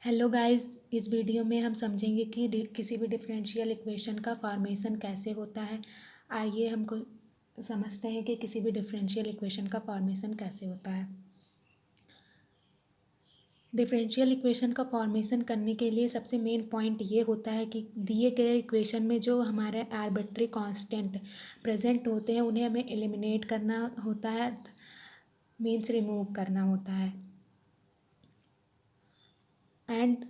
Hello guys, इस video में हम समझेंगे कि किसी भी डिफरेंशियल इक्वेशन का फॉर्मेशन कैसे होता है। आइए हमको समझते हैं कि किसी भी डिफरेंशियल इक्वेशन का फॉर्मेशन कैसे होता है। डिफरेंशियल इक्वेशन का फॉर्मेशन करने के लिए सबसे मेन पॉइंट ये होता है कि दिए गए इक्वेशन में जो हमारे आर्बिट्री कांस्टेंट प्रेजेंट होते हैं उन्हें हमें एलिमिनेट करना होता है, मीन्स रिमूव करना होता है। एंड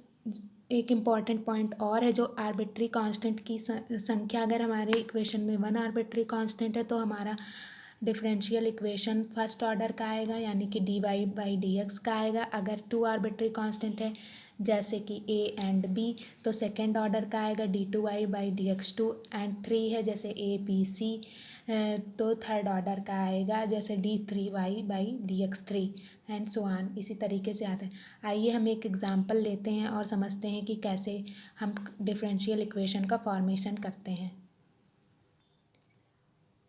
एक इम्पॉर्टेंट पॉइंट और है, जो आर्बिट्री कांस्टेंट की संख्या अगर हमारे इक्वेशन में वन आर्बिट्री कांस्टेंट है तो हमारा डिफरेंशियल इक्वेशन फर्स्ट ऑर्डर का आएगा, यानी कि D Y by D X का आएगा। अगर टू आर्बिट्री कांस्टेंट है जैसे कि ए एंड बी तो सेकेंड ऑर्डर का आएगा D two Y by D X two. And three है जैसे ए बी सी तो थर्ड ऑर्डर का आएगा जैसे D three Y by D X three and so on. इसी तरीके से आता है। आइए हम एक एग्जांपल लेते हैं और समझते हैं कि कैसे हम डिफरेंशियल इक्वेशन का फॉर्मेशन करते हैं।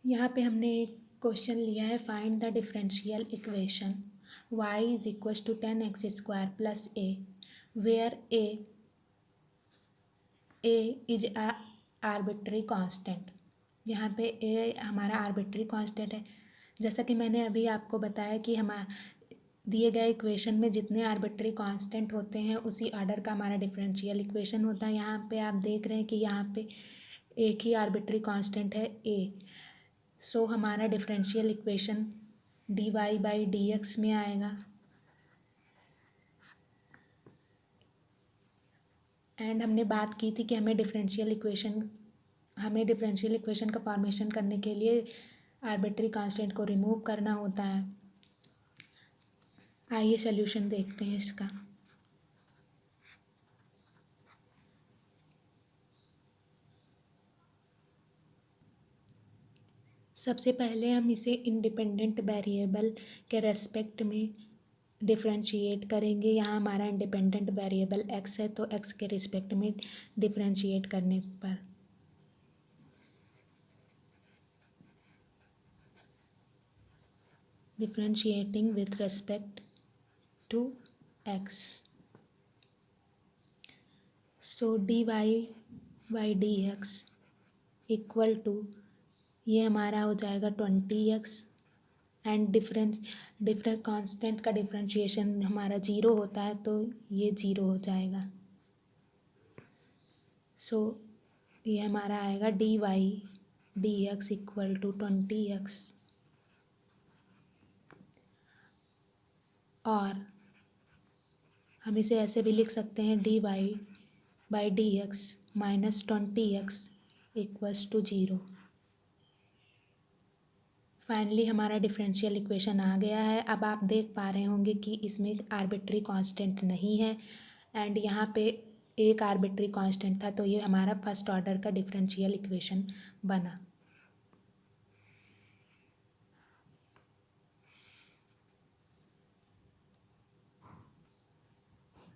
यहाँ पे हमने एक क्वेश्चन लिया है, find the differential equation y is equals to 10x² plus A where A is a arbitrary constant. यहाँ पे ए हमारा आर्बिट्री कांस्टेंट है। जैसा कि मैंने अभी आपको बताया कि हम दिए गए इक्वेशन में जितने आर्बिट्री कांस्टेंट होते हैं उसी ऑर्डर का हमारा डिफरेंशियल इक्वेशन होता है। यहाँ पे आप देख रहे हैं कि यहाँ पे एक ही आर्बिट्री कांस्टेंट है ए। सो हमारा differential equation D Y by D X में आएगा। एंड हमने बात की थी कि हमें डिफरेंशियल इक्वेशन का फॉर्मेशन करने के लिए आर्बिट्री कांस्टेंट को रिमूव करना होता है। आइए सॉल्यूशन देखते हैं इसका। सबसे पहले हम इसे इंडिपेंडेंट वेरिएबल के रेस्पेक्ट में डिफरेंशिएट करेंगे। यहाँ हमारा इंडिपेंडेंट वेरिएबल x है तो x के रिस्पेक्ट में डिफरेंशिएट करने पर differentiating with respect to x, so D Y by D x equal to ये हमारा हो जाएगा 20x। एंड डिफरेंट कांस्टेंट का डिफरेंशिएशन हमारा जीरो होता है तो ये जीरो हो जाएगा। सो ये हमारा आएगा D Y D x equal to 20x। और हम इसे ऐसे भी लिख सकते हैं D Y by D X minus 20x equals to zero. Finally हमारा डिफरेंशियल इक्वेशन आ गया है। अब आप देख पा रहे होंगे कि इसमें आर्बिट्री कांस्टेंट नहीं है एंड यहाँ पे एक आर्बिट्री कांस्टेंट था, तो ये हमारा फर्स्ट ऑर्डर का डिफरेंशियल इक्वेशन बना।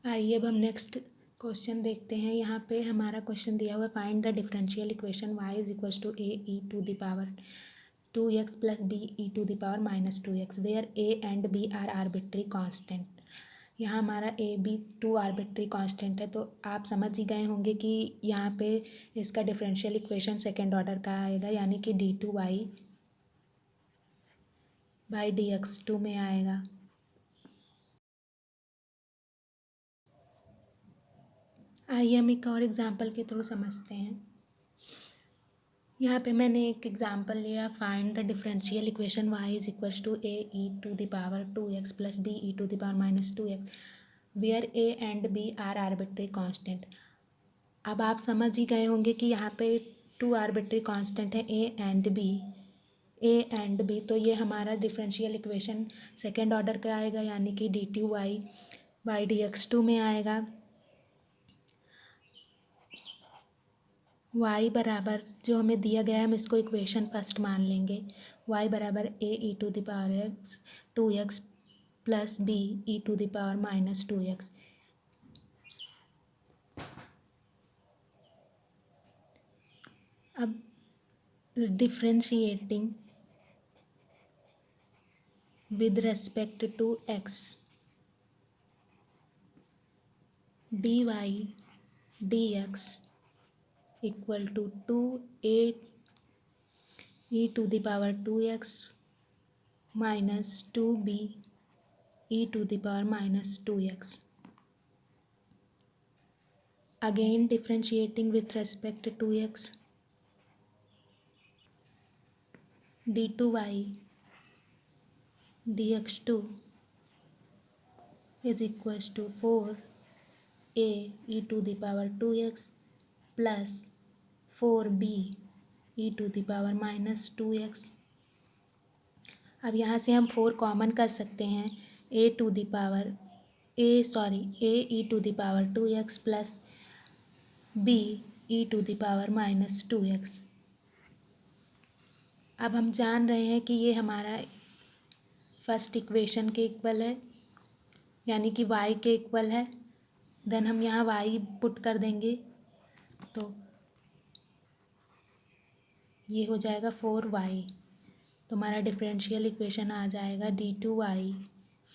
आइए अब हम नेक्स्ट क्वेश्चन देखते हैं। यहाँ पे हमारा क्वेश्चन दिया हुआ है, find the differential equation y is equals to A E to the power 2x plus B E to the power minus 2x where a and b are arbitrary constant. यहाँ हमारा A B two arbitrary constant है तो आप समझ ही गए होंगे कि यहाँ पे इसका डिफरेंशियल इक्वेशन सेकेंड ऑर्डर का आएगा, यानी कि D two Y by D X two में आएगा। आइए हम एक और एग्जांपल के थ्रू समझते हैं। यहाँ पे मैंने एक एग्जांपल लिया, find the differential equation y is equals to A E to the power 2x plus B E to the power minus 2x where a and b are arbitrary constant. अब आप समझ ही गए होंगे कि यहाँ पे टू आर्बिट्री कांस्टेंट है a एंड b, तो ये हमारा डिफरेंशियल इक्वेशन सेकेंड ऑर्डर का आएगा, यानी कि D two Y by D X two में आएगा। y बराबर जो हमें दिया गया है हम इसको इक्वेशन फर्स्ट मान लेंगे। y बराबर a E to the power x 2x plus B E to the power minus 2x। अब differentiating with respect to x, d Y D x equal to 2a e to the power 2x minus 2b e to the power minus 2x. Again differentiating with respect to x, d2y dx2 is equals to 4a e to the power 2x plus 4b e to the power minus 2x. अब यहाँ से हम 4 common कर सकते हैं. a e to the power 2x plus b e to the power minus 2x. अब हम जान रहे हैं कि ये हमारा फर्स्ट इक्वेशन के इक्वल है, यानी कि y के इक्वल है. देन हम यहाँ y पुट कर देंगे तो ये हो जाएगा 4y. तो हमारा डिफरेंशियल इक्वेशन आ जाएगा d2y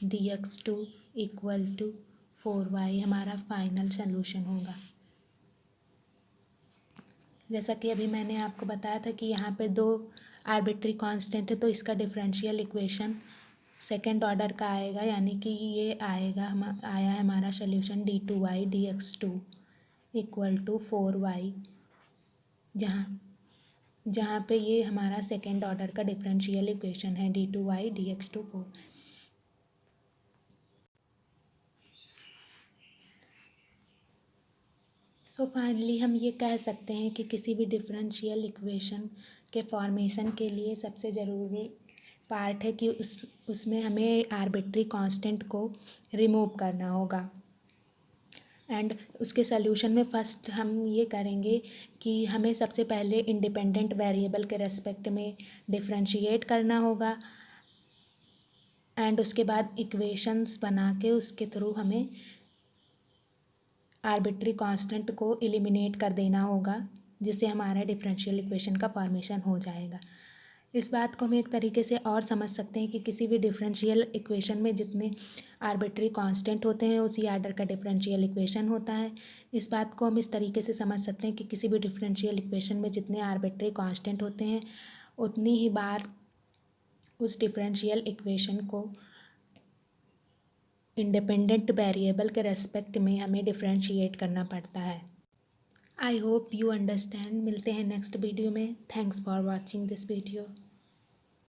dx2 equal to 4y. हमारा फाइनल सॉल्यूशन होगा. जैसा कि अभी मैंने आपको बताया था कि यहाँ पे 2 आर्बिट्री कांस्टेंट है, तो इसका डिफरेंशियल इक्वेशन सेकेंड ऑर्डर का आएगा, यानी कि ये आया है हमारा solution d2y dx2 equal to 4y, जहाँ पे ये हमारा सेकेंड ऑर्डर का डिफरेंशियल इक्वेशन है d2y dx2 4. सो फाइनली हम ये कह सकते हैं कि किसी भी डिफरेंशियल इक्वेशन के फॉर्मेशन के लिए सबसे ज़रूरी पार्ट है कि उसमें हमें आर्बिट्री कांस्टेंट को रिमूव करना होगा. एंड उसके सॉल्यूशन में फर्स्ट हम ये करेंगे कि हमें सबसे पहले इंडिपेंडेंट वेरिएबल के रेस्पेक्ट में डिफरेंशिएट करना होगा. एंड उसके बाद इक्वेशंस बना के उसके थ्रू हमें आर्बिट्री कांस्टेंट को एलिमिनेट कर देना होगा, जिससे हमारा डिफरेंशियल इक्वेशन का फॉर्मेशन हो जाएगा. इस बात को हम एक तरीके से और समझ सकते हैं कि किसी भी डिफरेंशियल इक्वेशन में जितने आर्बिट्री कांस्टेंट होते हैं उसी आर्डर का डिफरेंशियल इक्वेशन होता है. इस बात को हम इस तरीके से समझ सकते हैं कि किसी भी डिफरेंशियल इक्वेशन में जितने आर्बिट्री कांस्टेंट होते हैं उतनी ही बार उस डिफरेंशियल इक्वेशन को इंडिपेंडेंट वेरिएबल के रेस्पेक्ट में हमें डिफरेंशिएट करना पड़ता है. I hope you understand. मिलते हैं नेक्स्ट वीडियो में. Thanks for watching this video.